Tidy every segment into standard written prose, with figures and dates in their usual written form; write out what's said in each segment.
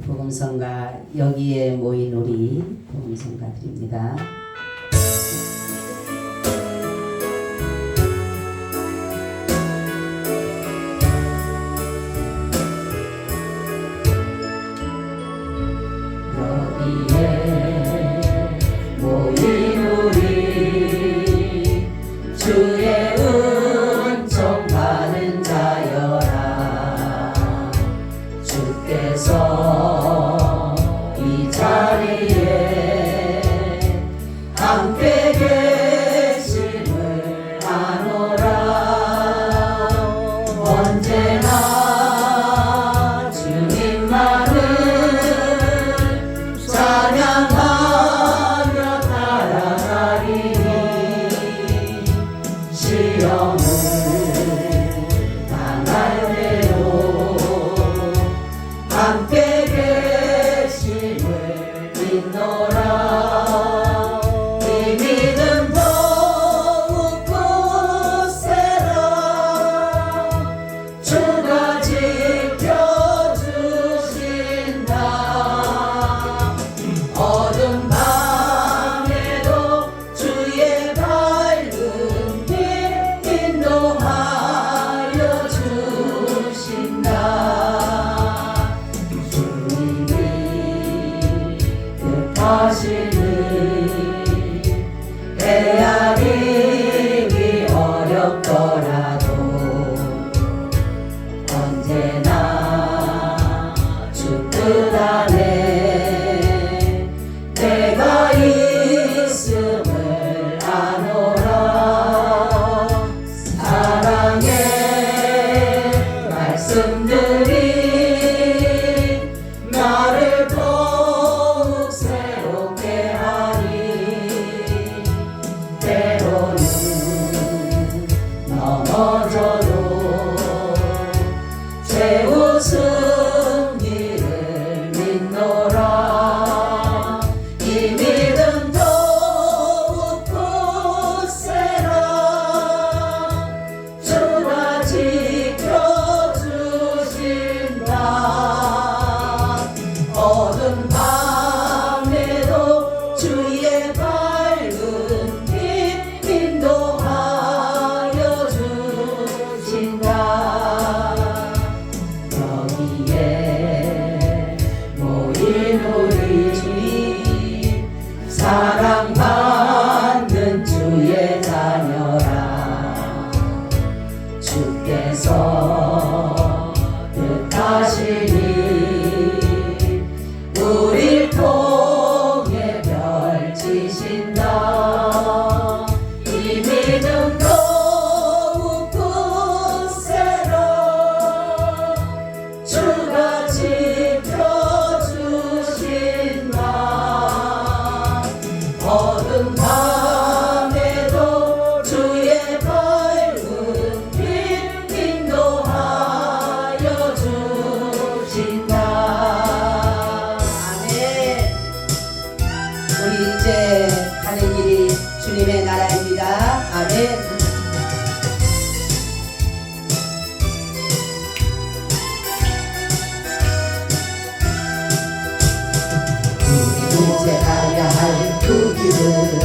복음성가 여기에 모인 우리 복음성가들입니다. 여기에 모인 우리 주의 은총 받은 자여라. 주께서 이 자리에 함께 계심을 아노라. 언제나 주님만을 찬양하며 따라가리니 시험을 당할 때도 함께 계심을 믿노라. 이 믿음 더욱 굳세라. 주가 지켜주신다. 어둠 밤에도 주의 밝은 빛 인도하여 주신다. 주님이 뜻하시니 헤아리기 어렵더라도 언제나 주 뜻 안에 내가 있음을 아노라. 사랑의 말씀들이 나를 더욱 새롭게 하니 때로는 넘어져도 제 웃음 이를 믿노라. 이 믿음 더욱 굳세라. 주가 지켜주신다. 어두운 밤에도 주의 밝은 빛 인도하여 주신다. 여기에 모인 우리 주님 사랑받는 주의 자녀라. 주께서 뜻하시니 우릴 통해 펼치신다. 이 믿음 더욱 굳세라. 주가 지켜주신다. 어두운 밤에도 주의 밝은 빛 인도하여 주신다. 아멘. 우리 이제 가는 길이 주님의 나라입니다. 아멘. 이제 가야 할 그 길은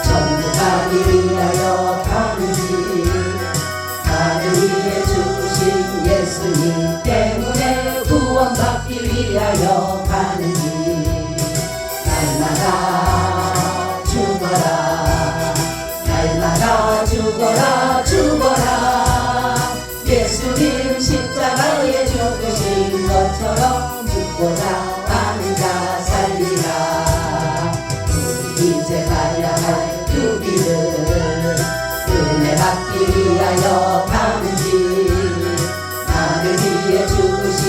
전부 가기 위하여 가는 길. 하늘 위에 죽으신 예수님 때문에 구원받기 위하여 가는 길. 날마다 죽어라. 날마다 죽어라. 죽어라. 예수님 십자가에 죽으신 것처럼 죽고자 하는 자 살리라. 우리 이제 가야 할 그 길은 은혜 받기 위하여 가는 길. 나를 위해 죽으신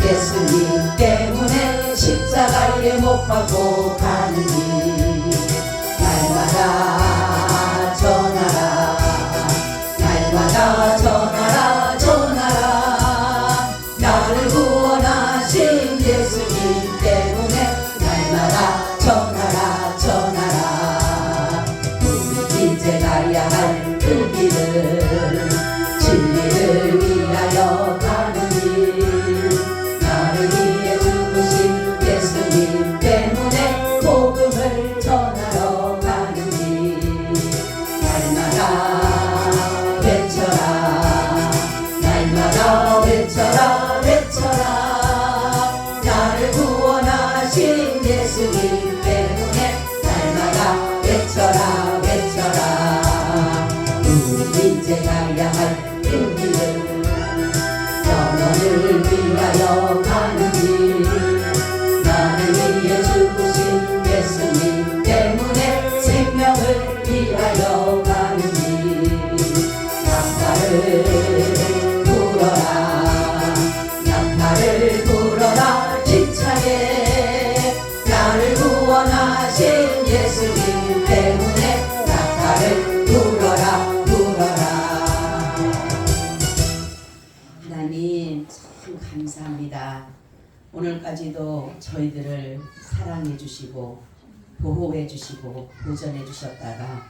예수님 때문에 십자가에 못 박고 가는 길. 날마다 전하라. 날마다 전하라. 전하라. 나를 구원하신 예수님 때문에 날마다 전하라. 전하라. 우리 이제 가야 할 그 길은 진리를 위하여 가는 길. 나를 위해 죽으신 외쳐라 외쳐라 나를 구원하신 예수님 때문에 날마다 외쳐라 외쳐라 우리 이제 가야 할 그 길은 영혼을 위하여 가는 길 나를 위해 죽으신 예수님 때문에 생명을 위하여 가는 길 나팔을 불어라 나팔을 불어라 힘차게 나를 구원하신 예수님 때문에 나팔을 불어라 하나님 참 감사합니다. 오늘까지도 저희들을 사랑해 주시고 보호해 주시고 보전해 주셨다가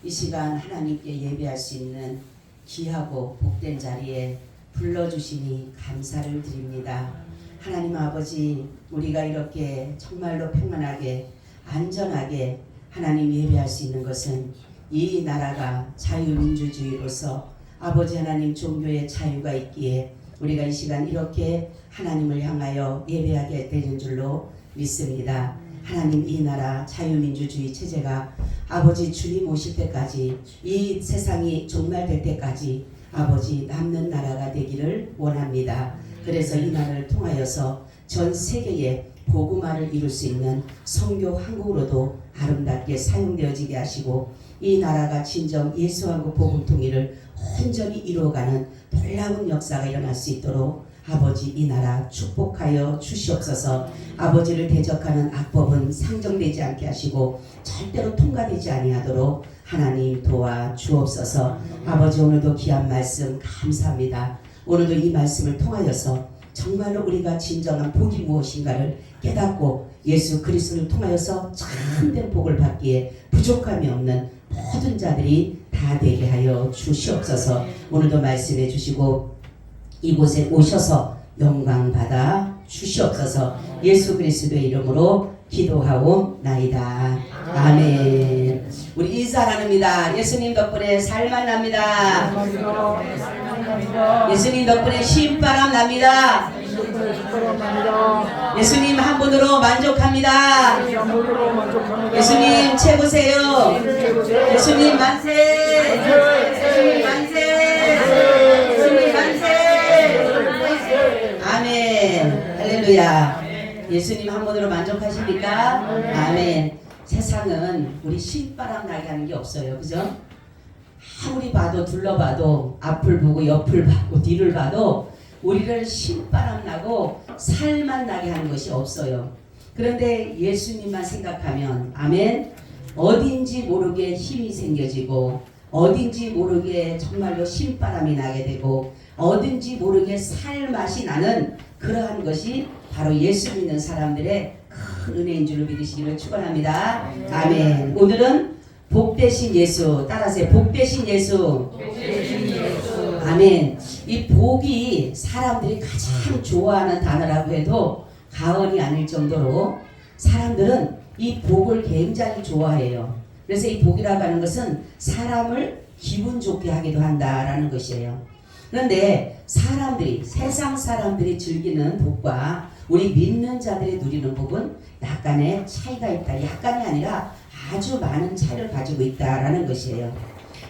이 시간 하나님께 예배할 수 있는 귀하고 복된 자리에 불러주시니 감사를 드립니다. 하나님 아버지 우리가 이렇게 정말로 평안하게 안전하게 하나님 예배할 수 있는 것은 이 나라가 자유민주주의로서 아버지 하나님 종교의 자유가 있기에 우리가 이 시간 이렇게 하나님을 향하여 예배하게 되는 줄로 믿습니다. 하나님 이 나라 자유민주주의 체제가 아버지 주님 오실 때까지 이 세상이 종말될 때까지 아버지 남는 나라가 되기를 원합니다. 그래서 이 나라를 통하여서 전 세계에 복음화를 이룰 수 있는 선교 한국으로도 아름답게 사용되어지게 하시고 이 나라가 진정 예수왕국 복음 통일을 온전히 이루어가는 놀라운 역사가 일어날 수 있도록 아버지 이 나라 축복하여 주시옵소서. 아버지를 대적하는 악법은 상정되지 않게 하시고 절대로 통과되지 아니하도록 하나님 도와 주옵소서. 아버지 오늘도 귀한 말씀 감사합니다. 오늘도 이 말씀을 통하여서 정말로 우리가 진정한 복이 무엇인가를 깨닫고 예수 그리스도를 통하여서 참된 복을 받기에 부족함이 없는 모든 자들이 다 되게 하여 주시옵소서. 오늘도 말씀해 주시고 이곳에 오셔서 영광 받아 주시옵소서. 예수 그리스도의 이름으로 기도하옵나이다. 아멘. 우리 인사 나눕니다. 예수님 덕분에 살만 납니다. 예수님 덕분에 신바람 납니다. 예수님 한 분으로 만족합니다. 예수님 최고세요. 예수님 만세. 예수님 만세. 예수님 만세. 아멘. 할렐루야. 예수님 한 분으로 만족하십니까? 아멘. 세상은 우리 신바람 나게 하는 게 없어요. 그죠? 아무리 봐도 둘러봐도 앞을 보고 옆을 봐도 뒤를 봐도 우리를 신바람 나고 살만 나게 하는 것이 없어요. 그런데 예수님만 생각하면 아멘. 어딘지 모르게 힘이 생겨지고 어딘지 모르게 정말로 신바람이 나게 되고 어딘지 모르게 살맛이 나는 그러한 것이 바로 예수 믿는 사람들의 큰 은혜인 줄로 믿으시기를 축원합니다. 아멘. 오늘은 복되신 예수 따라서 복되신 예수. 아멘. 이 복이 사람들이 가장 좋아하는 단어라고 해도 과언이 아닐 정도로 사람들은 이 복을 굉장히 좋아해요. 그래서 이 복이라고 하는 것은 사람을 기분 좋게 하기도 한다라는 것이에요. 그런데 사람들이 세상 사람들이 즐기는 복과 우리 믿는 자들이 누리는 복은 약간의 차이가 있다. 약간이 아니라 아주 많은 차이를 가지고 있다라는 것이에요.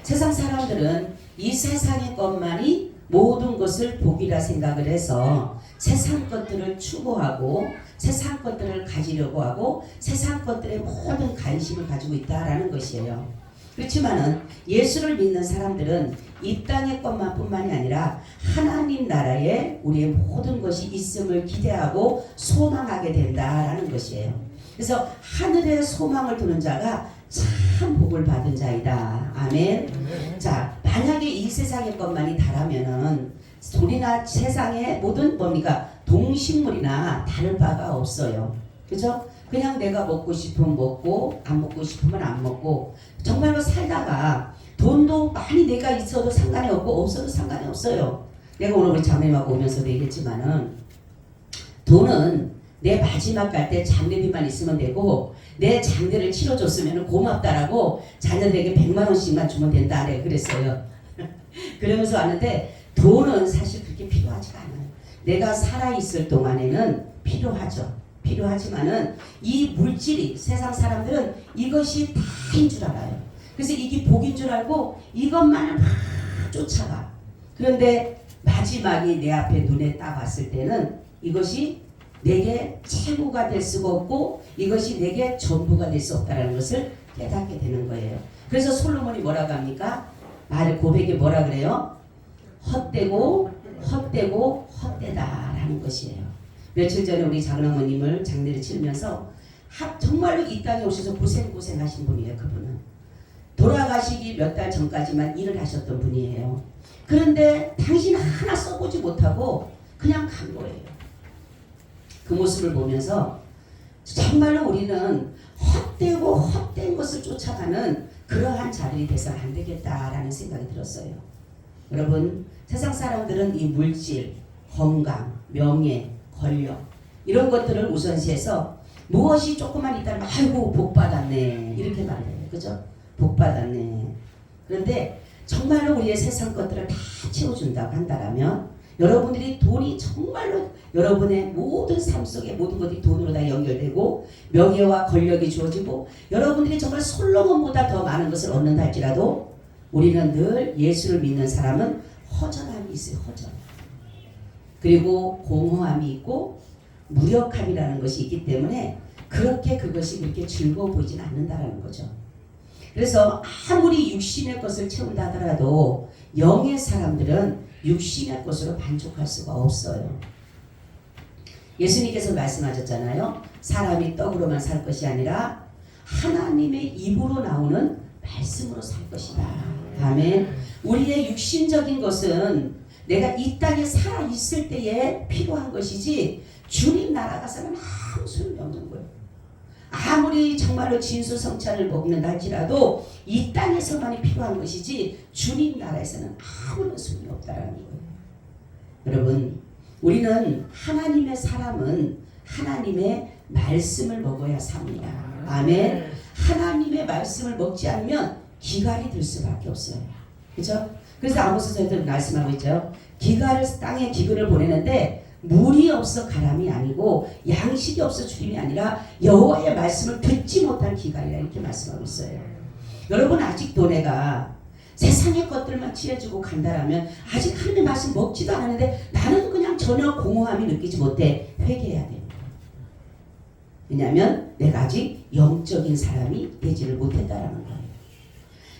세상 사람들은 이 세상의 것만이 모든 것을 복이라 생각을 해서 세상 것들을 추구하고 세상 것들을 가지려고 하고 세상 것들에 모든 관심을 가지고 있다라는 것이에요. 그렇지만은 예수를 믿는 사람들은 이 땅의 것만 뿐만이 아니라 하나님 나라에 우리의 모든 것이 있음을 기대하고 소망하게 된다라는 것이에요. 그래서 하늘에 소망을 두는 자가 참 복을 받은 자이다. 아멘. 자, 만약에 이 세상의 것만이 다라면은 우리나 세상의 모든 뭡니까? 동식물이나 다를 바가 없어요. 그죠? 그냥 내가 먹고 싶으면 먹고 안 먹고 싶으면 안 먹고 정말로 살다가 돈도 많이 내가 있어도 상관이 없고 없어도 상관이 없어요. 내가 오늘 우리 장례하고 오면서도 얘기했지만은 돈은 내 마지막 갈 때 장례비만 있으면 되고 내 장례를 치러줬으면 고맙다라고 자녀들에게 100만 원씩만 주면 된다. 내가 그랬어요. 그러면서 왔는데 돈은 사실 그렇게 필요하지가 않아요. 내가 살아있을 동안에는 필요하죠. 필요하지만은 이 물질이 세상 사람들은 이것이 다인 줄 알아요. 그래서 이게 복인 줄 알고 이것만을 막 쫓아가. 그런데 마지막에 내 앞에 눈에 딱 왔을 때는 이것이 내게 최고가 될 수가 없고 이것이 내게 전부가 될 수 없다는 것을 깨닫게 되는 거예요. 그래서 솔로몬이 뭐라고 합니까? 말 고백이 뭐라 그래요? 헛되고 헛되고 헛되다라는 것이에요. 며칠 전에 우리 작은어머님을 장례를 치르면서 정말로 이 땅에 오셔서 고생하신 분이에요. 그분은 돌아가시기 몇 달 전까지만 일을 하셨던 분이에요. 그런데 당신 하나 써보지 못하고 그냥 간 거예요. 그 모습을 보면서 정말로 우리는 헛되고 헛된 것을 쫓아가는 그러한 자들이 돼서는 안 되겠다라는 생각이 들었어요. 여러분, 세상 사람들은 이 물질, 건강, 명예, 권력 이런 것들을 우선시해서 무엇이 조금만 있다면 아이고 복 받았네 이렇게 말해요. 그죠? 복 받았네. 그런데 정말로 우리의 세상 것들을 다 채워준다고 한다면 여러분들이 돈이 정말로 여러분의 모든 삶 속에 모든 것이 돈으로 다 연결되고 명예와 권력이 주어지고 여러분들이 정말 솔로몬보다 더 많은 것을 얻는다 할지라도 우리는 늘 예수를 믿는 사람은 허전함이 있어요. 허전. 그리고 공허함이 있고 무력함이라는 것이 있기 때문에 그렇게 그것이 그렇게 즐거워 보이진 않는다라는 거죠. 그래서 아무리 육신의 것을 채운다 하더라도 영의 사람들은 육신의 것으로 만족할 수가 없어요. 예수님께서 말씀하셨잖아요. 사람이 떡으로만 살 것이 아니라 하나님의 입으로 나오는 말씀으로 살 것이다. 아멘. 우리의 육신적인 것은 내가 이 땅에 살아있을 때에 필요한 것이지 주님 나라 가서는 아무 소용이 없는 거예요. 아무리 정말로 진수성찬을 먹는다 할지라도 이 땅에서만이 필요한 것이지 주님 나라에서는 아무런 소용이 없다라는 거예요. 여러분, 우리는 하나님의 사람은 하나님의 말씀을 먹어야 삽니다. 아멘. 하나님의 말씀을 먹지 않으면 기갈이 들 수밖에 없어요. 그렇죠? 그래서 아모스서에도 말씀하고 있죠. 땅에 기근을 보내는데 물이 없어 가람이 아니고 양식이 없어 주림이 아니라 여호와의 말씀을 듣지 못한 기갈이라 이렇게 말씀하고 있어요. 여러분, 아직도 내가 세상의 것들만 취해주고 간다라면 아직 하나님의 말씀 먹지도 않았는데 나는 그냥 전혀 공허함이 느끼지 못해 회개해야 됩니다. 왜냐하면 내가 아직 영적인 사람이 되지를 못했다라는 거예요.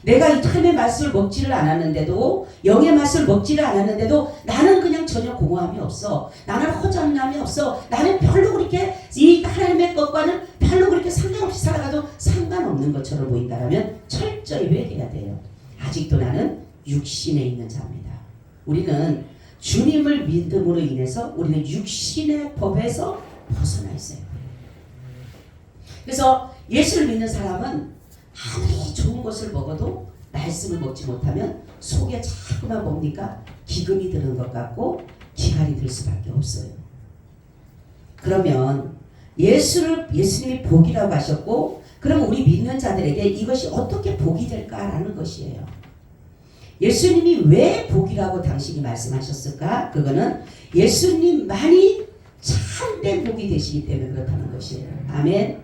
내가 이 하나님의 말씀을 먹지를 않았는데도 영의 말씀을 먹지를 않았는데도 나는 그냥 전혀 공허함이 없어. 나는 허전함이 없어. 나는 별로 그렇게 이 하나님의 것과는 별로 그렇게 상관없이 살아가도 상관없는 것처럼 보인다라면 철저히 회개해야 돼요. 아직도 나는 육신에 있는 자입니다. 우리는 주님을 믿음으로 인해서 우리는 육신의 법에서 벗어나 있어요. 그래서 예수를 믿는 사람은 아무리 좋은 것을 먹어도 말씀을 먹지 못하면 속에 자꾸만 뭡니까? 기근이 드는 것 같고 기갈이 들 수밖에 없어요. 그러면 예수님이 복이라고 하셨고 그럼 우리 믿는 자들에게 이것이 어떻게 복이 될까라는 것이에요. 예수님이 왜 복이라고 당신이 말씀하셨을까? 그거는 예수님만이 참된 복이 되시기 때문에 그렇다는 것이에요. 아멘.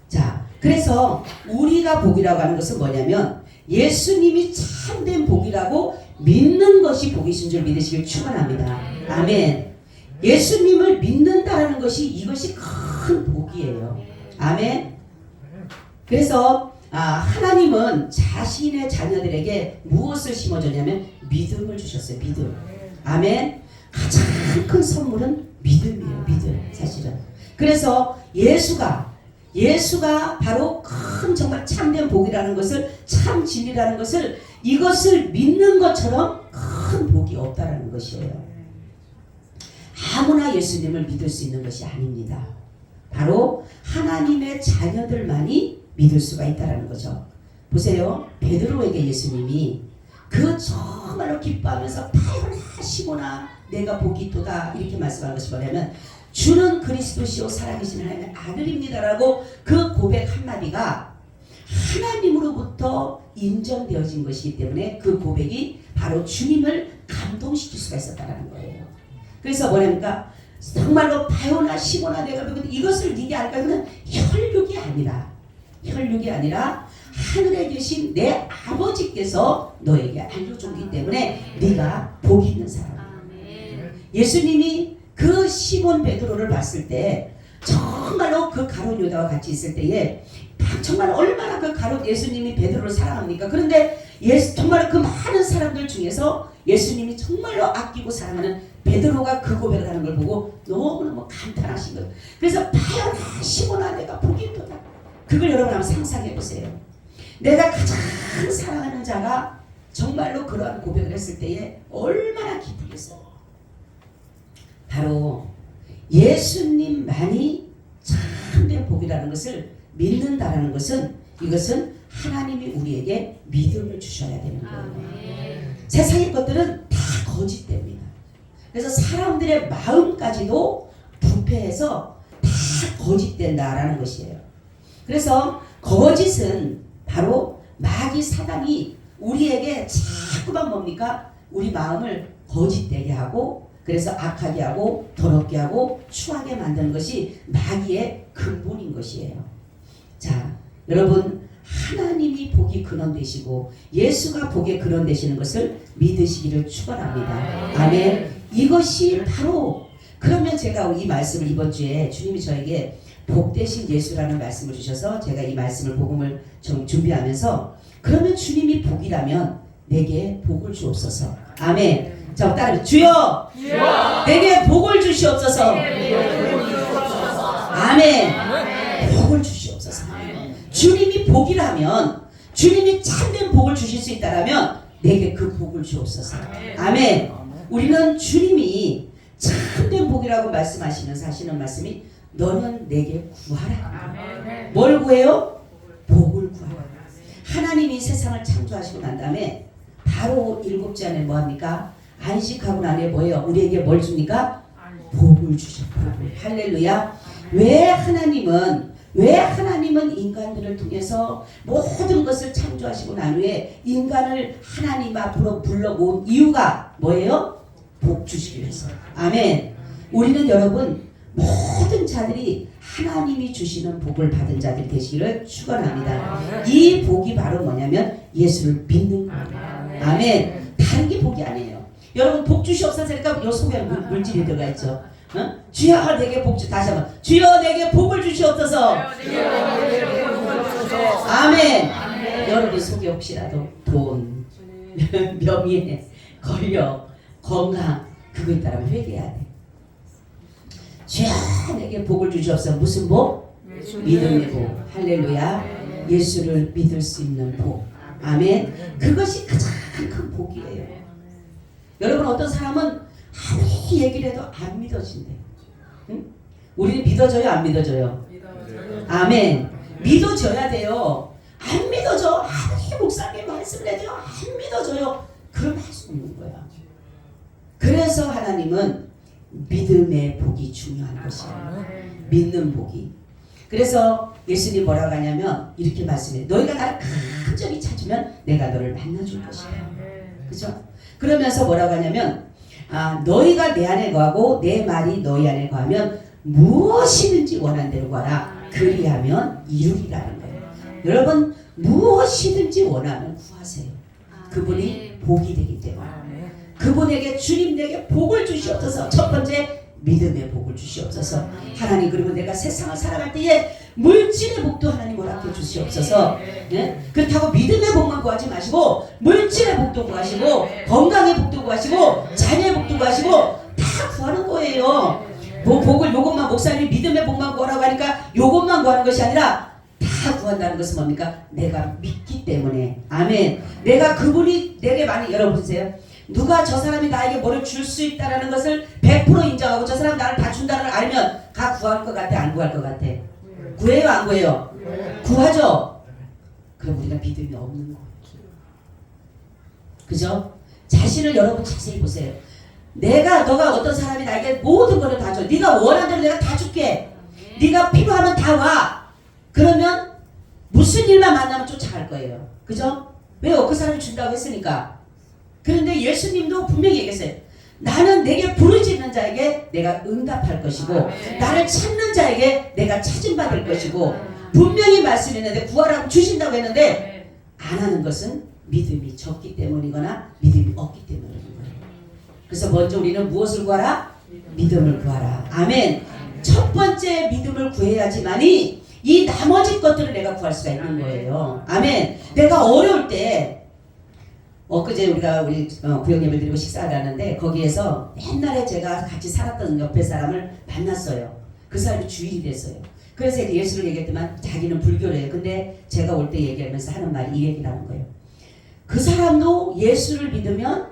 자, 그래서 우리가 복이라고 하는 것은 뭐냐면 예수님이 참된 복이라고 믿는 것이 복이신 줄 믿으시길 축원합니다. 아멘. 예수님을 믿는다라는 것이 이것이 큰 복이에요. 아멘. 그래서 하나님은 자신의 자녀들에게 무엇을 심어줬냐면 믿음을 주셨어요. 믿음. 아멘. 가장 큰 선물은 믿음이에요. 믿음. 사실은. 그래서 예수가 바로 큰 정말 참된 복이라는 것을 참 진리라는 것을 이것을 믿는 것처럼 큰 복이 없다라는 것이에요. 아무나 예수님을 믿을 수 있는 것이 아닙니다. 바로 하나님의 자녀들만이 믿을 수가 있다라는 거죠. 보세요. 베드로에게 예수님이 그 정말로 기뻐하면서 타협하시거나 내가 복이 있도다 이렇게 말씀한 것이 뭐냐면 주는 그리스도시요 살아계신 하나님의 아들입니다라고 그 고백 한마디가 하나님으로부터 인정되어진 것이기 때문에 그 고백이 바로 주님을 감동시켰습니다. 이동시킬 수가 있었다는 거예요. 그래서 뭐랍니까? 정말로 바요나 시고나 내가 배우는 이것을 네가 알까? 그는 혈육이 아니라 하늘에 계신 내 아버지께서 너에게 알려줬기 때문에 네가 복이 있는 사람이야. 예수님이 그 시몬 베드로를 봤을 때 정말로 그 가룟 유다와 같이 있을 때에 정말 얼마나 그 가룟 예수님이 베드로를 사랑합니까? 그런데 정말 그 많은 사람들 중에서 예수님이 정말로 아끼고 사랑하는 베드로가 그 고백을 하는 걸 보고 너무너무 감탄하신 거예요. 그래서 바요나 시몬아 내가 복이 있도다. 그걸 여러분 한번 상상해 보세요. 내가 가장 사랑하는 자가 정말로 그러한 고백을 했을 때에 얼마나 기쁘겠어요. 바로 예수님만이 참된 복이라는 것을 믿는다라는 것은 이것은 하나님이 우리에게 믿음을 주셔야 되는 거예요. 세상의 것들은 다 거짓됩니다. 그래서 사람들의 마음까지도 부패해서 다 거짓된다라는 것이에요. 그래서 거짓은 바로 마귀 사단이 우리에게 자꾸만 뭡니까? 우리 마음을 거짓되게 하고 그래서 악하게 하고 더럽게 하고 추하게 만드는 것이 마귀의 근본인 것이에요. 자, 여러분 하나님이 복이 근원 되시고 예수가 복의 근원 되시는 것을 믿으시기를 축원합니다. 아멘. 이것이 바로 그러면 제가 이 말씀을 이번 주에 주님이 저에게 복 되신 예수라는 말씀을 주셔서 제가 이 말씀을 복음을 좀 준비하면서 그러면 주님이 복이라면 내게 복을 주옵소서. 아멘. 자, 따라해 주여, 내게 복을 주시옵소서. 아멘. 복을 주시옵소서. 주님이 복이라면 주님이 참된 복을 주실 수 있다라면 내게 그 복을 주옵소서. 아멘. 우리는 주님이 참된 복이라고 말씀하시면서 하시는 말씀이 너는 내게 구하라. 뭘 구해요? 복을 구하라. 하나님이 세상을 창조하시고 난 다음에 바로 일곱째 안에 뭐합니까? 안식하고 난 후에 뭐예요? 우리에게 뭘 줍니까? 복을 주셔. 복을. 할렐루야. 왜 하나님은 인간들을 통해서 모든 것을 창조하시고 난 후에 인간을 하나님 앞으로 불러 모은 이유가 뭐예요? 복 주시기 위해서. 아멘. 우리는 여러분 모든 자들이 하나님이 주시는 복을 받은 자들이 되시기를 축원합니다. 이 복이 바로 뭐냐면 예수를 믿는 거예요. 아멘. 다른 게 복이 아니에요. 여러분 복 주시옵소서니까 요 속에 물질이 들어가 있죠. 주여 내게 복 주 다시 한번 주여 내게 복을 주시옵소서. 아멘. 여러분 속에 혹시라도 돈, 명예, 권력, 건강 그거 있다면 회개해야 돼. 주여 내게 복을 주시옵소서. 무슨 복? 믿음의 복. 할렐루야. 예수를 믿을 수 있는 복. 아멘. 그것이 가장 큰 복이에요. 여러분 어떤 사람은 아무리 얘기를 해도 안 믿어진대. 응? 우리는 믿어져요? 안 믿어져요? 아멘. 믿어져야 돼요. 안 믿어져. 아무리 목사님 말씀을 해도 안 믿어져요. 그럼 할 수 없는 거야. 그래서 하나님은 믿음의 복이 중요한 것이에요. 믿는 복이. 그래서 예수님 뭐라고 하냐면 이렇게 말씀해. 너희가 나를 간절히 찾으면 내가 너를 만나줄 것이야. 그죠? 그러면서 뭐라고 하냐면 너희가 내 안에 거하고 내 말이 너희 안에 거하면 무엇이든지 원하는 대로 구하라. 그리하면 이루리라는 거예요. 여러분 무엇이든지 원하면 구하세요. 그분이 복이 되기 때문에. 그분에게 주님 내게 복을 주시옵소서. 첫 번째 믿음의 복을 주시옵소서. 하나님 그리고 내가 세상을 살아갈 때에 물질의 복도 하나님 허락해 주시옵소서. 네? 그렇다고 믿음의 복만 구하지 마시고 물질의 복도 구하시고 건강의 복도 구하시고 자녀의 복도 구하시고 다 구하는 거예요. 복을 요것만 목사님이 믿음의 복만 구하라고 하니까 요것만 구하는 것이 아니라 다 구한다는 것은 뭡니까? 내가 믿기 때문에. 아멘. 내가 그분이 내게 많이 여러분 보세요. 누가 저 사람이 나에게 뭐를 줄 수 있다는 것을 100% 인정하고 저 사람 나를 다 준다는 걸 알면 다 구할 것 같아? 안 구할 것 같아? 구해요? 안 구해요? 구하죠? 그럼 우리가 믿음이 없는 거예요. 그죠? 자신을 여러분 자세히 보세요. 너가 어떤 사람이 나에게 모든 것을 다 줘. 네가 원하는 대로 내가 다 줄게. 네가 필요하면 다 와. 그러면 무슨 일만 만나면 쫓아갈 거예요. 그죠? 왜요? 그 사람이 준다고 했으니까. 그런데 예수님도 분명히 얘기했어요. 나는 내게 부르짖는 자에게 내가 응답할 것이고 나를 찾는 자에게 내가 찾음받을 것이고 분명히 말씀했는데 구하라고 주신다고 했는데 안 하는 것은 믿음이 적기 때문이거나 믿음이 없기 때문인 거예요. 그래서 먼저 우리는 무엇을 구하라? 믿음을 구하라. 아멘. 첫 번째 믿음을 구해야지만이 이 나머지 것들을 내가 구할 수가 있는 거예요. 아멘. 내가 어려울 때 엊그제 우리 구역 예배를 드리고 식사를 하는데 거기에서 옛날에 제가 같이 살았던 옆에 사람을 만났어요. 그 사람이 주일이 됐어요. 그래서 예수를 얘기했더만 자기는 불교래요. 근데 제가 올 때 얘기하면서 하는 말이 이 얘기라는 거예요. 그 사람도 예수를 믿으면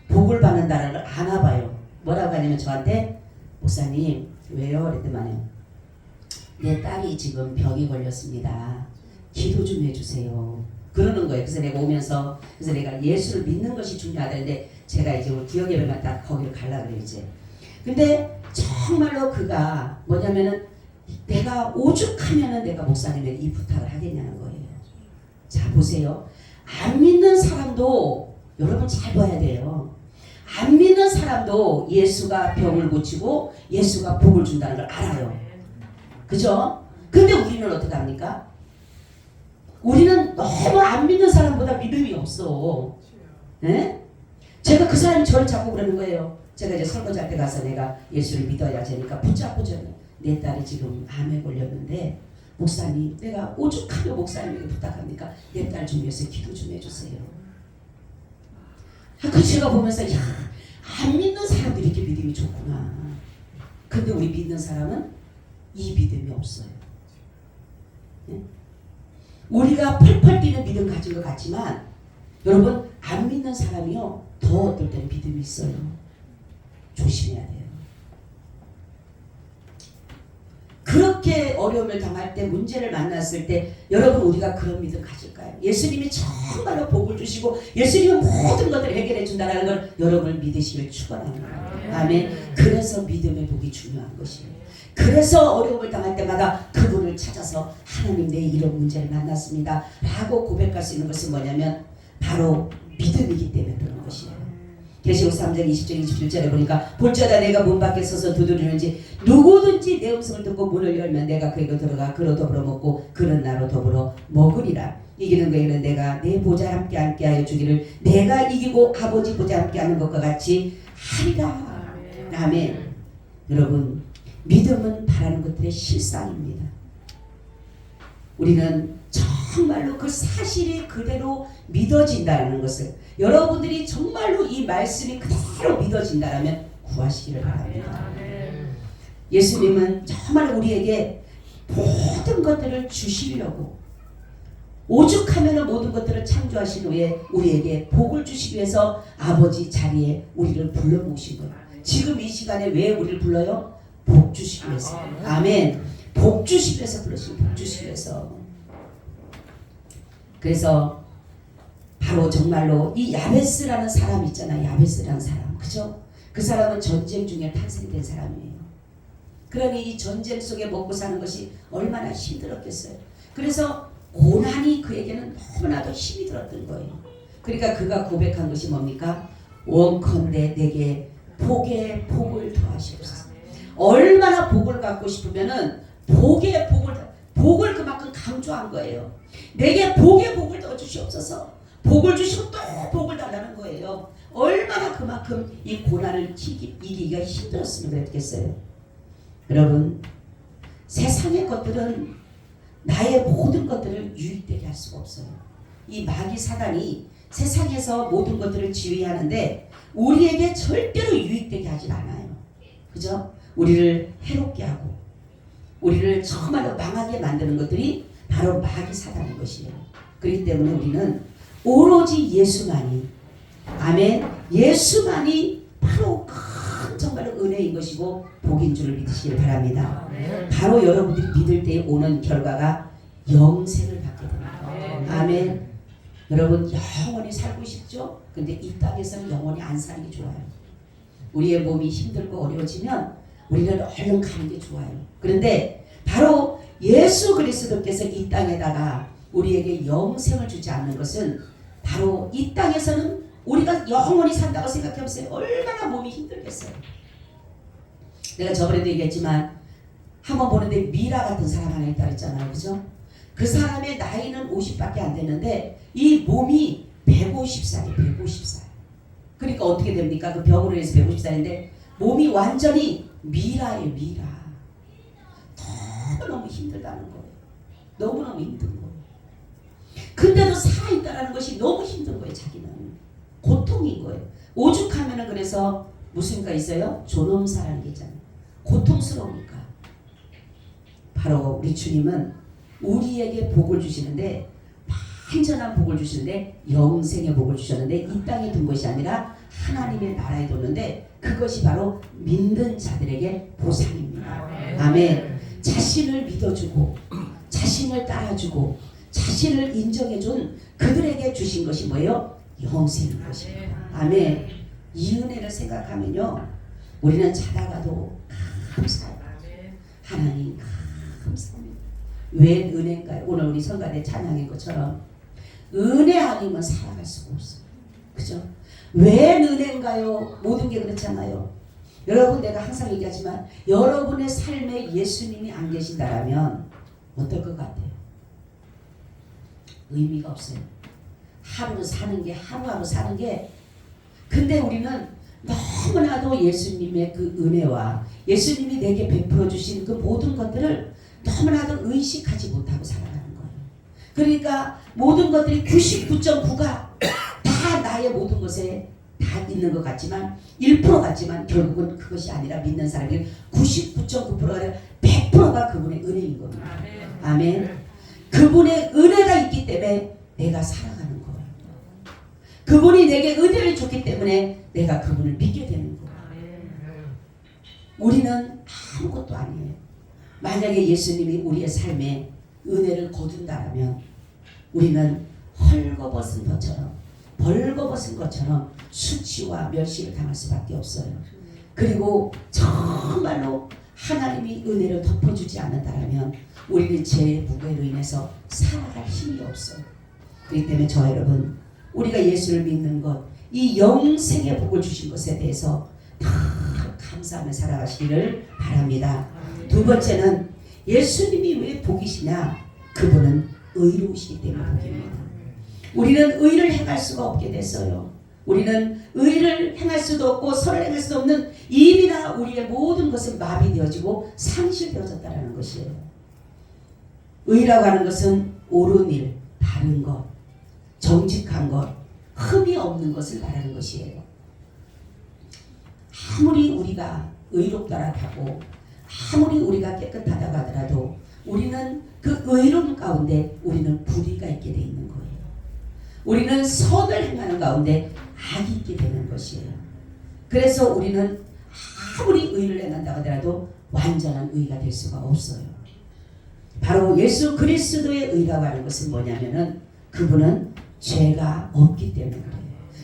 복을 받는다는 걸 아나 봐요. 뭐라고 하냐면 저한테 목사님 왜요? 그랬더만요. 내 딸이 지금 병이 걸렸습니다. 기도 좀 해주세요. 그러는 거예요. 그래서 내가 오면서 그래서 내가 예수를 믿는 것이 중요하다는데 제가 이제 우리 구역 예배만 딱 거기를 갈라 그래요 이제. 근데 정말로 그가 뭐냐면은 내가 오죽하면은 내가 목사님에게 이 부탁을 하겠냐는 거예요. 자 보세요. 안 믿는 사람도 여러분 잘 봐야 돼요. 안 믿는 사람도 예수가 병을 고치고 예수가 복을 준다는 걸 알아요. 그죠? 근데 우리는 어떻게 합니까? 우리는 너무 안 믿는 사람보다 믿음이 없어. 예? 제가 그 사람이 저를 자꾸 그러는 거예요. 제가 이제 설거지할 때 가서 내가 예수를 믿어야 되니까 붙잡고 저는 내 딸이 지금 암에 걸렸는데 목사님 내가 오죽하면 목사님에게 부탁합니까? 내 딸 좀 위해서 기도 좀 해주세요. 그 제가 보면서 야, 안 믿는 사람들이 이렇게 믿음이 좋구나. 근데 우리 믿는 사람은 이 믿음이 없어요. 예? 우리가 펄펄 뛰는 믿음 가진 것 같지만 여러분 안 믿는 사람이요 더 어떨 때는 믿음이 있어요. 조심해야 돼요. 그렇게 어려움을 당할 때 문제를 만났을 때 여러분 우리가 그런 믿음 가질까요? 예수님이 정말로 복을 주시고 예수님은 모든 것들을 해결해 준다는 걸 여러분을 믿으시길 축원합니다. 아멘. 그래서 믿음의 복이 중요한 것이에요. 그래서 어려움을 당할 때마다 그분을 찾아서 하나님 내 이런 문제를 만났습니다 라고 고백할 수 있는 것은 뭐냐면 바로 믿음이기 때문에 그런 것이에요. 계시록 3장 20절 21절에 보니까 볼자다 내가 문 밖에 서서 두드리는지 누구든지 내 음성을 듣고 문을 열면 내가 그에게 들어가 그로 더불어 먹고 그는 나로 더불어 먹으리라. 이기는 그에게는 내가 내 보좌 함께하여 주기를 내가 이기고 아버지 보좌 함께하는 것과 같이 하리라. 아멘. 여러분 믿음은 바라는 것들의 실상입니다. 우리는 정말로 그 사실이 그대로 믿어진다는 것을 여러분들이 정말로 이 말씀이 그대로 믿어진다면 구하시기를 바랍니다. 예수님은 정말 우리에게 모든 것들을 주시려고 오죽하면 모든 것들을 창조하신 후에 우리에게 복을 주시기 위해서 아버지 자리에 우리를 불러 모으신 거예요. 지금 이 시간에 왜 우리를 불러요? 복 주시기 위해서. 아멘. 복 주시기 위해서 부르시고 복 주시기 위해서. 그래서 바로 정말로 이 야베스라는 사람 있잖아요. 야베스라는 사람. 그죠? 그 사람은 전쟁 중에 탄생된 사람이에요. 그러니 이 전쟁 속에 먹고 사는 것이 얼마나 힘들었겠어요. 그래서 고난이 그에게는 너무나도 힘이 들었던 거예요. 그러니까 그가 고백한 것이 뭡니까? 원컨대 내게 복에 복을 더하시옵소서. 얼마나 복을 갖고 싶으면은 복에 복을 그만큼 강조한 거예요. 내게 복에 복을 더 주시옵소서. 복을 주시고 또 복을 달라는 거예요. 얼마나 그만큼 이 고난을 이기기가 힘들었으면 그랬겠어요. 여러분 세상의 것들은 나의 모든 것들을 유익되게 할 수가 없어요. 이 마귀 사단이 세상에서 모든 것들을 지휘하는데 우리에게 절대로 유익되게 하진 않아요. 그죠? 우리를 해롭게 하고 우리를 정말로 망하게 만드는 것들이 바로 마귀 사단인 것이에요. 그렇기 때문에 우리는 오로지 예수만이 아멘 예수만이 바로 큰 정말로 은혜인 것이고 복인 줄을 믿으시길 바랍니다. 바로 여러분들이 믿을 때 오는 결과가 영생을 받게 됩니다. 아멘. 여러분 영원히 살고 싶죠? 근데 이 땅에서는 영원히 안 사는 게 좋아요. 우리의 몸이 힘들고 어려워지면 우리는 얼른 가는 게 좋아요. 그런데 바로 예수 그리스도께서 이 땅에다가 우리에게 영생을 주지 않는 것은 바로 이 땅에서는 우리가 영원히 산다고 생각해보세요. 얼마나 몸이 힘들겠어요. 내가 저번에도 얘기했지만 한번 보는데 미라 같은 사람 하나 있다 그랬잖아요. 그죠? 그 사람의 나이는 50밖에 안 됐는데 이 몸이 150살이에요. 150살. 그러니까 어떻게 됩니까? 그 병으로 해서 150살인데 몸이 완전히 미라예요. 미라. 너무너무 힘들다는 거예요. 너무너무 힘든 거예요. 근데도 살아있다는 것이 너무 힘든 거예요. 자기는. 고통인 거예요. 오죽하면은 그래서 무슨 가 있어요? 존엄사라는 게 있잖아요. 고통스러우니까. 바로 우리 주님은 우리에게 복을 주시는데 완전한 복을 주시는데 영생의 복을 주셨는데 이 땅에 둔 것이 아니라 하나님의 나라에 뒀는데 그것이 바로 믿는 자들에게 보상입니다. 아멘. 자신을 믿어주고 자신을 따라주고 자신을 인정해준 그들에게 주신 것이 뭐예요? 영생인 것입니다. 아멘. 이 은혜를 생각하면요 우리는 자다가도 감사해요. 하나님 감사합니다. 왜 은혜인가요? 오늘 우리 성가대 찬양인 것처럼 은혜 아니면 살아갈 수가 없어요. 그죠? 왜 은혜인가요? 모든 게 그렇잖아요. 여러분 내가 항상 얘기하지만 여러분의 삶에 예수님이 안 계신다라면 어떨 것 같아요? 의미가 없어요. 하루 사는 게 하루하루 사는 게 근데 우리는 너무나도 예수님의 그 은혜와 예수님이 내게 베풀어 주신 그 모든 것들을 너무나도 의식하지 못하고 살아가는 거예요. 그러니까 모든 것들이 99.9가 다 나의 모든 것에 다 있는 것 같지만 1% 같지만 결국은 그것이 아니라 믿는 사람이 99.9%가 아니라 100%가 그분의 은혜인 겁니다. 아멘. 그분의 은혜가 있기 때문에 내가 살아가는 거예요. 그분이 내게 은혜를 줬기 때문에 내가 그분을 믿게 되는 거예요. 우리는 아무것도 아니에요. 만약에 예수님이 우리의 삶에 은혜를 거둔다면 우리는 헐거벗은 것처럼 벌거벗은 것처럼 수치와 멸시를 당할 수밖에 없어요. 그리고 정말로 하나님이 은혜를 덮어주지 않는다면 우리는 죄의 무게로 인해서 살아갈 힘이 없어요. 그렇기 때문에 저 여러분 우리가 예수를 믿는 것, 이 영생의 복을 주신 것에 대해서 다 감사하며 살아가시기를 바랍니다. 두 번째는 예수님이 왜 복이시냐? 그분은 의로우시기 때문에 복입니다. 우리는 의를 행할 수가 없게 됐어요. 우리는 의를 행할 수도 없고 선을 행할 수도 없는 이미나 우리의 모든 것은 마비되어지고 상실되어졌다는 것이에요. 의라고 하는 것은 옳은 일, 바른 것, 정직한 것, 흠이 없는 것을 말하는 것이에요. 아무리 우리가 의롭다라고 하고 아무리 우리가 깨끗하다고 하더라도 우리는 그 의로움 가운데 우리는 불의가 있게 돼 있는 거예요. 우리는 선을 행하는 가운데 악이 있게 되는 것이에요. 그래서 우리는 아무리 의를 행한다고 하더라도 완전한 의가 될 수가 없어요. 바로 예수 그리스도의 의라고 하는 것은 뭐냐면은 그분은 죄가 없기 때문에 그래요.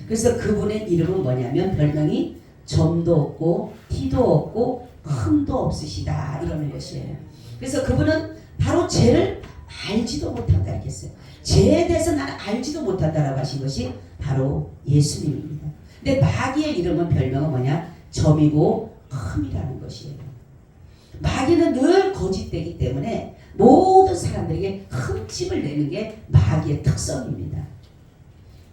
그래서 그분의 이름은 뭐냐면 별명이 점도 없고 티도 없고 흠도 없으시다 이러는 것이에요. 그래서 그분은 바로 죄를 알지도 못한다 이렇게 했어요. 죄에 대해서 나는 알지도 못한다라고 하신 것이 바로 예수님입니다. 근데 마귀의 이름은 별명은 뭐냐? 점이고 흠이라는 것이에요. 마귀는 늘 거짓되기 때문에 모든 사람들에게 흠집을 내는 게 마귀의 특성입니다.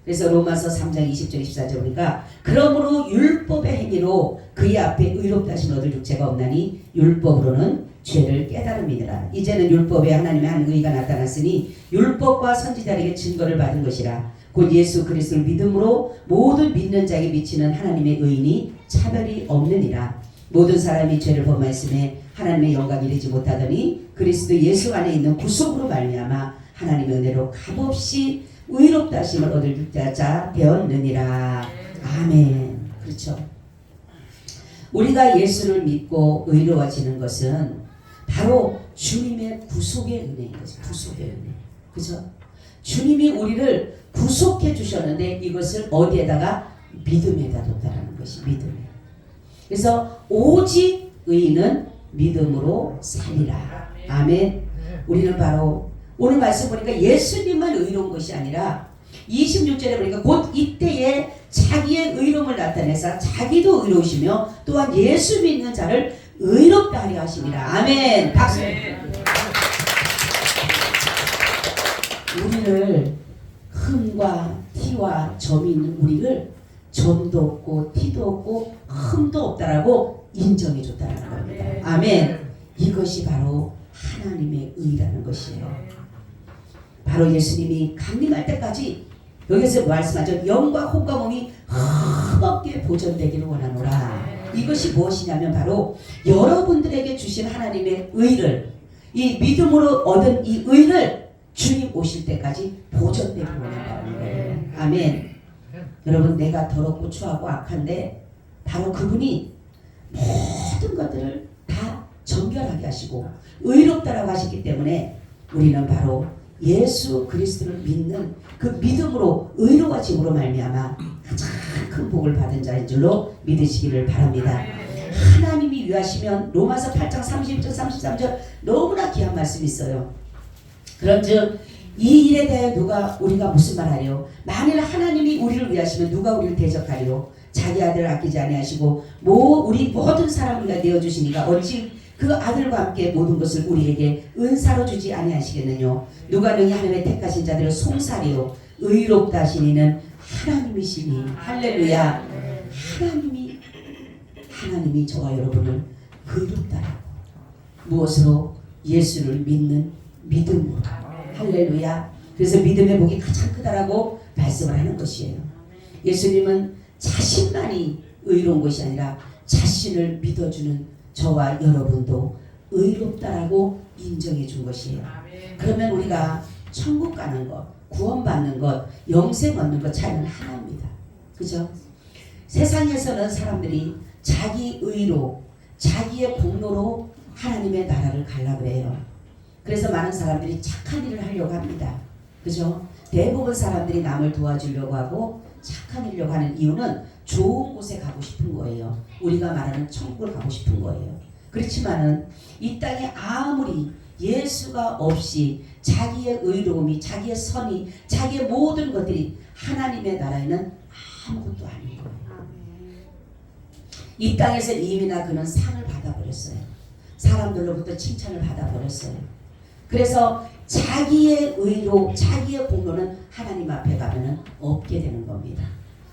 그래서 로마서 3장 20절 24절 보니까 그러므로 율법의 행위로 그의 앞에 의롭다 하신 얻을 육체가 없나니 율법으로는 죄를 깨달음이니라. 이제는 율법에 하나님의 한 의가 나타났으니 율법과 선지자에게 증거를 받은 것이라. 곧 예수 그리스도를 믿음으로 모든 믿는 자에게 미치는 하나님의 의인이 차별이 없느니라. 모든 사람이 죄를 범하였음에 하나님의 영광 이르지 못하더니 그리스도 예수 안에 있는 구속으로 말미암아 하나님의 은혜로 값없이 의롭다 하심을 얻을 육자 되었느니라. 아멘. 그렇죠. 우리가 예수를 믿고 의로워지는 것은 바로 주님의 구속의 은혜인 거죠. 구속의 은혜. 그죠? 주님이 우리를 구속해 주셨는데 이것을 어디에다가? 믿음에다 뒀다라는 것이 믿음에. 그래서 오직 의인은 믿음으로 살리라. 아멘. 우리는 바로 오늘 말씀 보니까 예수님만 의로운 것이 아니라 26절에 보니까 곧 이때에 자기의 의로움을 나타내사 자기도 의로우시며 또한 예수 믿는 자를 의롭다 하려 하십니다. 아멘. 박수. 우리를 흠과 티와 점이 있는 우리를 점도 없고 티도 없고 흠도 없다라고 인정해 줬다는 겁니다. 아멘. 이것이 바로 하나님의 의라는 것이에요. 바로 예수님이 강림할 때까지 여기서 말씀하죠. 영과 혼과 몸이 흠없게 보존되기를 원하노라. 이것이 무엇이냐면 바로 여러분들에게 주신 하나님의 의를, 이 믿음으로 얻은 이 의를 주님 오실 때까지 보존되기를 원한다는 거예요. 아멘. 여러분, 내가 더럽고 추하고 악한데 바로 그분이 모든 것들을 다 정결하게 하시고 의롭다라고 하셨기 때문에 우리는 바로 예수 그리스도를 믿는 그 믿음으로 의로워짐으로 말미암아 가장 큰 복을 받은 자인 줄로 믿으시기를 바랍니다. 하나님이 위하시면 로마서 8장 31절 33절 너무나 귀한 말씀이 있어요. 그런즉 이 일에 대하여 우리가 무슨 말하리요? 만일 하나님이 우리를 위하시면 누가 우리를 대적하리요? 자기 아들을 아끼지 아니하시고 우리 모든 사람을 내어주시니까 어찌 그 아들과 함께 모든 것을 우리에게 은사로 주지 아니하시겠느냐? 누가 능히 하나님의 택하신 자들을 송사리요 의롭다 하시니는 하나님이시니. 할렐루야. 하나님이 저와 여러분을 의롭다라고. 무엇으로? 예수를 믿는 믿음으로. 할렐루야. 그래서 믿음의 복이 가장 크다라고 말씀을 하는 것이에요. 예수님은 자신만이 의로운 것이 아니라 자신을 믿어주는 저와 여러분도 의롭다라고 인정해 준 것이에요. 그러면 우리가 천국 가는 것, 구원받는 것, 영생 얻는 것 차이는 하나입니다. 그죠? 세상에서는 사람들이 자기 의로, 자기의 공로로 하나님의 나라를 가려고 해요. 그래서 많은 사람들이 착한 일을 하려고 합니다. 그죠? 대부분 사람들이 남을 도와주려고 하고 착한 일을 하는 이유는 좋은 곳에 가고 싶은 거예요. 우리가 말하는 천국을 가고 싶은 거예요. 그렇지만은 이 땅에 아무리 예수가 없이 자기의 의로움이, 자기의 선이, 자기의 모든 것들이 하나님의 나라에는 아무것도 아닌 거예요. 이 땅에서 이미나 그는 상을 받아버렸어요. 사람들로부터 칭찬을 받아버렸어요. 그래서 자기의 의로, 자기의 공로는 하나님 앞에 가면은 없게 되는 겁니다.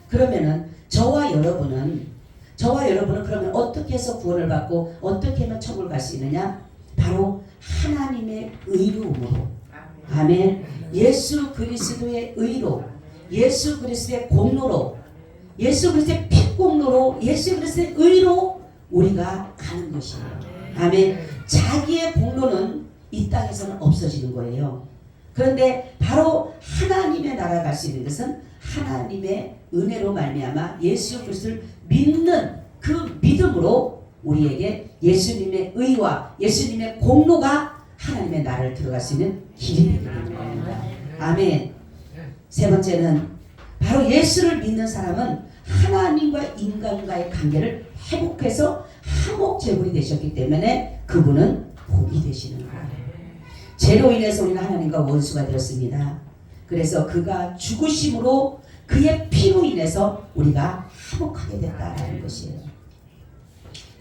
그러면은 저와 여러분은 그러면 어떻게 해서 구원을 받고 어떻게 하면 천국을 갈 수 있느냐? 바로 하나님의 의로움으로. 아멘. 예수 그리스도의 의로, 예수 그리스도의 공로로, 예수 그리스도의 피공로로, 예수 그리스도의 의로 우리가 가는 것이에요. 아멘. 자기의 공로는 이 땅에서는 없어지는 거예요. 그런데 바로 하나님의 나라에 갈 수 있는 것은 하나님의 은혜로 말미암아 예수 그리스도를 믿는 그 믿음으로 우리에게 예수님의 의와 예수님의 공로가 하나님의 나라를 들어갈 수 있는 길이 되게 되는 겁니다. 아멘. 세 번째는 바로 예수를 믿는 사람은 하나님과 인간과의 관계를 회복해서 화목제물이 되셨기 때문에 그분은 복이 되시는 거예요. 죄로 인해서 우리는 하나님과 원수가 되었습니다. 그래서 그가 죽으심으로 그의 피로 인해서 우리가 화목하게 됐다라는 것이에요.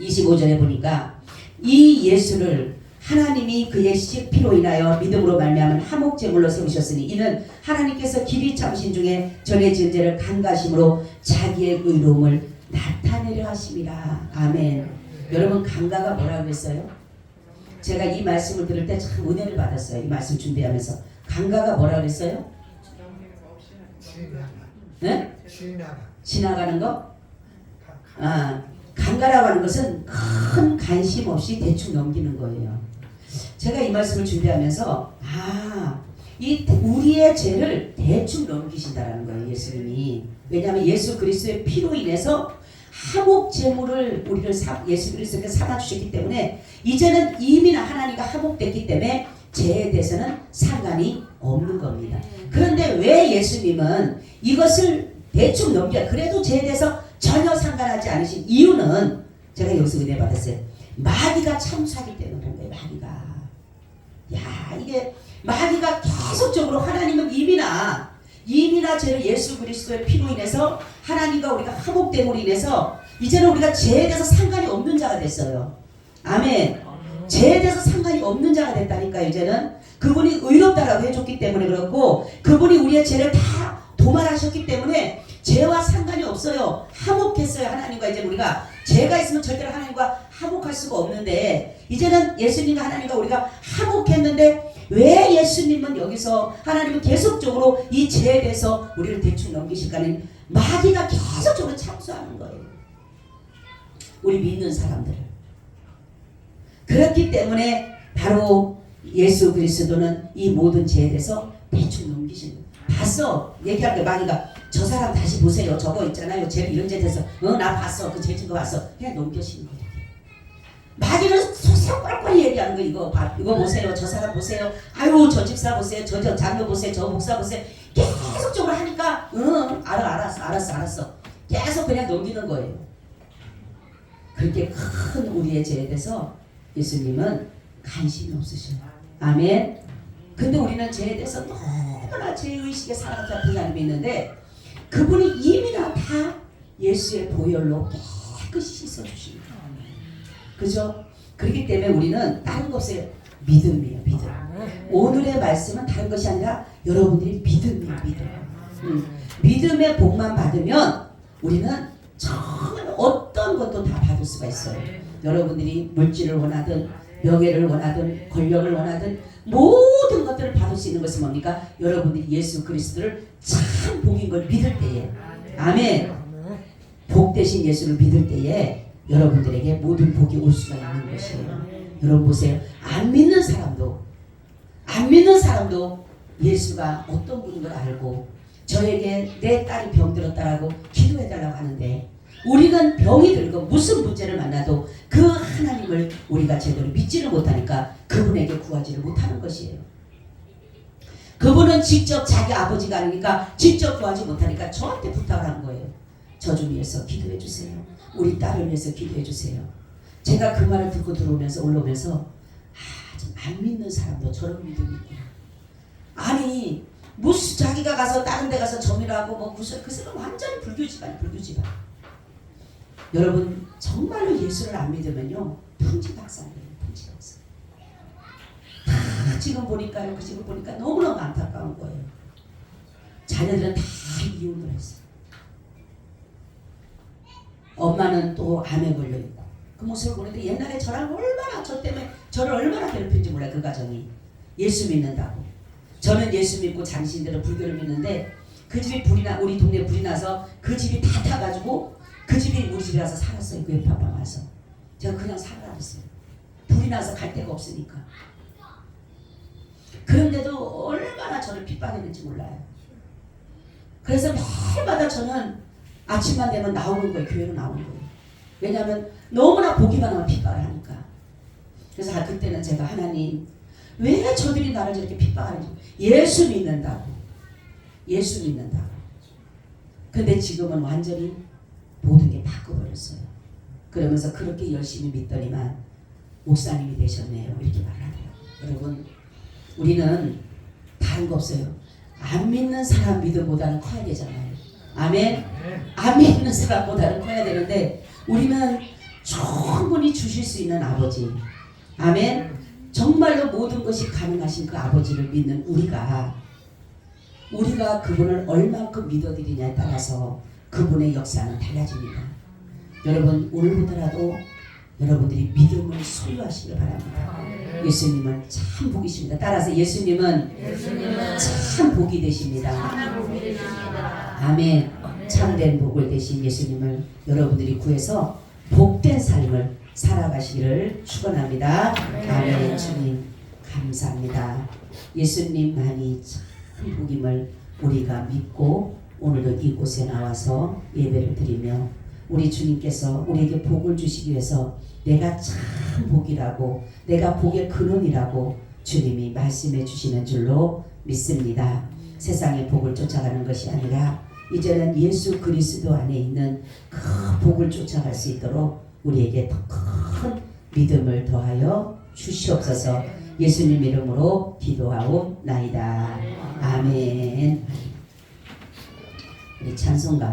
25절에 보니까 이 예수를 하나님이 그의 피로 인하여 믿음으로 말미암은 화목제물로 세우셨으니 이는 하나님께서 길이 참으신 중에 전에 지은 죄를 간과하심으로 자기의 의로움을 나타내려 하심이라. 아멘. 여러분, 간과가 뭐라고 그랬어요? 제가 이 말씀을 들을 때 참 은혜를 받았어요. 이 말씀 준비하면서. 간과가 뭐라고 그랬어요? 네? 지나가는 거? 간과라고 하는 것은 큰 관심 없이 대충 넘기는 거예요. 제가 이 말씀을 준비하면서 우리의 죄를 대충 넘기신다라는 거예요. 예수님이. 왜냐하면 예수 그리스도의 피로 인해서 화목제물을 우리를 예수 그리스도께 삼아주셨기 때문에 이제는 이미 하나님과 화목됐기 때문에 죄에 대해서는 상관이 없는 겁니다. 그런데 왜 예수님은 이것을 대충 넘겨 그래도 죄에 대해서 전혀 상관하지 않으신 이유는 제가 여기서 은혜 받았어요. 마귀가 참수하기 때문에 그런 거예요. 마귀가. 이게 마귀가 계속적으로 하나님은 이미나 이미나 죄를 예수 그리스도의 피로 인해서 하나님과 우리가 화목됨으로 인해서 이제는 우리가 죄에 대해서 상관이 없는 자가 됐어요. 아멘. 죄에 대해서 상관이 없는 자가 됐다니까. 이제는 그분이 의롭다라고 해줬기 때문에 그렇고, 그분이 우리의 죄를 다 도말하셨기 때문에 죄와 상관이 없어요. 화목했어요. 하나님과. 이제 우리가 죄가 있으면 절대로 하나님과 화목할 수가 없는데, 이제는 예수님과 하나님과 우리가 화목했는데 왜 예수님은 여기서 하나님은 계속적으로 이 죄에 대해서 우리를 대충 넘기실까는 마귀가 계속적으로 참수하는 거예요. 우리 믿는 사람들을. 그렇기 때문에 바로 예수 그리스도는 이 모든 죄에 대해서 대충 넘기시는 거예요. 봤어. 얘기할 때 마귀가 저 사람 다시 보세요. 저거 있잖아요. 죄 이런 죄 돼서 나 봤어. 그 죄 증거 봤어. 그냥 넘겨시는 거예요. 마귀는 소상꾸락꾸락 얘기하는 거. 이거 보세요. 저 사람 보세요. 아유 저 집사 보세요. 저 장로 보세요. 저 목사 보세요. 계속적으로 하니까 알았어. 계속 그냥 넘기는 거예요. 그렇게 큰 우리의 죄에 대해서 예수님은 관심이 없으셔요. 아멘. 근데 우리는 죄에 대해서 너무나 죄의식에 살아가는 하나님이 있는데, 그분이 이미나 다 예수의 보혈로 깨끗이 씻어주십니다. 그죠? 그렇기 때문에 우리는 다른 거 없어요. 믿음이에요. 믿음. 오늘의 말씀은 다른 것이 아니라 여러분들이 믿음이에요. 믿음의 복만 받으면 우리는 정말 어떤 것도 다 받을 수가 있어요. 여러분들이 물질을 원하든 명예를 원하든 권력을 원하든 모든 것들을 받을 수 있는 것은 뭡니까? 여러분들이 예수 그리스도를 참 복인 걸 믿을 때에. 아멘. 복 대신 예수를 믿을 때에 여러분들에게 모든 복이 올 수가 있는 것이에요. 여러분 보세요. 안 믿는 사람도 예수가 어떤 분인 걸 알고 저에게 내 딸이 병들었다라고 기도해달라고 하는데, 우리는 병이 들고 무슨 문제를 만나도 그 하나님을 우리가 제대로 믿지를 못하니까 그분에게 구하지를 못하는 것이에요. 그분은 직접 자기 아버지가 아니니까 직접 구하지 못하니까 저한테 부탁을 한 거예요. 저 좀 위해서 기도해 주세요. 우리 딸을 위해서 기도해 주세요. 제가 그 말을 듣고 들어오면서 올라오면서 좀 안 믿는 사람도 저런 믿음이 있구나. 아니 무슨 자기가 가서 다른 데 가서 점이라고 뭐 무슨 그 사람 완전히 불교집안이야. 여러분 정말로 예수를 안 믿으면요 풍지박산이에요. 풍지박산. 지금 보니까요. 지금 보니까 너무너무 안타까운 거예요. 자녀들은 다 이혼을 했어요. 엄마는 또 암에 걸려있고 그 모습을 보는데 옛날에 저랑 얼마나 저 때문에 저를 얼마나 괴롭힌지 몰라요. 그 가정이. 예수 믿는다고. 저는 예수 믿고 장신들은 불교를 믿는데 그 집이 우리 동네에 불이 나서 그 집이 다 타가지고 그 집이 우리 집에 와서 살았어요. 그 옆에 아빠가 와서. 제가 그냥 살아라 그랬어요. 불이 나서 갈 데가 없으니까. 그런데도 얼마나 저를 핍박했는지 몰라요. 그래서 매일마다 저는 아침만 되면 나오는 거예요. 교회로 나오는 거예요. 왜냐하면 너무나 보기만 하면 핍박을 하니까. 그래서 그때는 제가 하나님 왜 저들이 나를 저렇게 핍박하는지. 예수 믿는다고. 근데 지금은 완전히 모든 게 바꿔버렸어요. 그러면서 그렇게 열심히 믿더니만 목사님이 되셨네요. 이렇게 말하네요. 여러분 우리는 다른 거 없어요. 안 믿는 사람 믿음보다는 커야 되잖아요. 아멘. 안 믿는 사람보다는 커야 되는데 우리는 충분히 주실 수 있는 아버지. 아멘. 정말로 모든 것이 가능하신 그 아버지를 믿는 우리가 그분을 얼만큼 믿어드리냐에 따라서 그분의 역사는 달라집니다. 여러분 오늘부터라도 여러분들이 믿음을 소유하시길 바랍니다. 예수님은 참 복이십니다. 따라서 예수님은 참 복이 되십니다. 아멘. 참된 복을 되신 예수님을 여러분들이 구해서 복된 삶을 살아가시기를 축원합니다. 아멘. 주님 감사합니다. 예수님만이 참 복임을 우리가 믿고 오늘도 이곳에 나와서 예배를 드리며 우리 주님께서 우리에게 복을 주시기 위해서 내가 참 복이라고 내가 복의 근원이라고 주님이 말씀해 주시는 줄로 믿습니다. 세상의 복을 쫓아가는 것이 아니라 이제는 예수 그리스도 안에 있는 그 복을 쫓아갈 수 있도록 우리에게 더 큰 믿음을 더하여 주시옵소서. 예수님 이름으로 기도하옵나이다. 아멘. 찬송가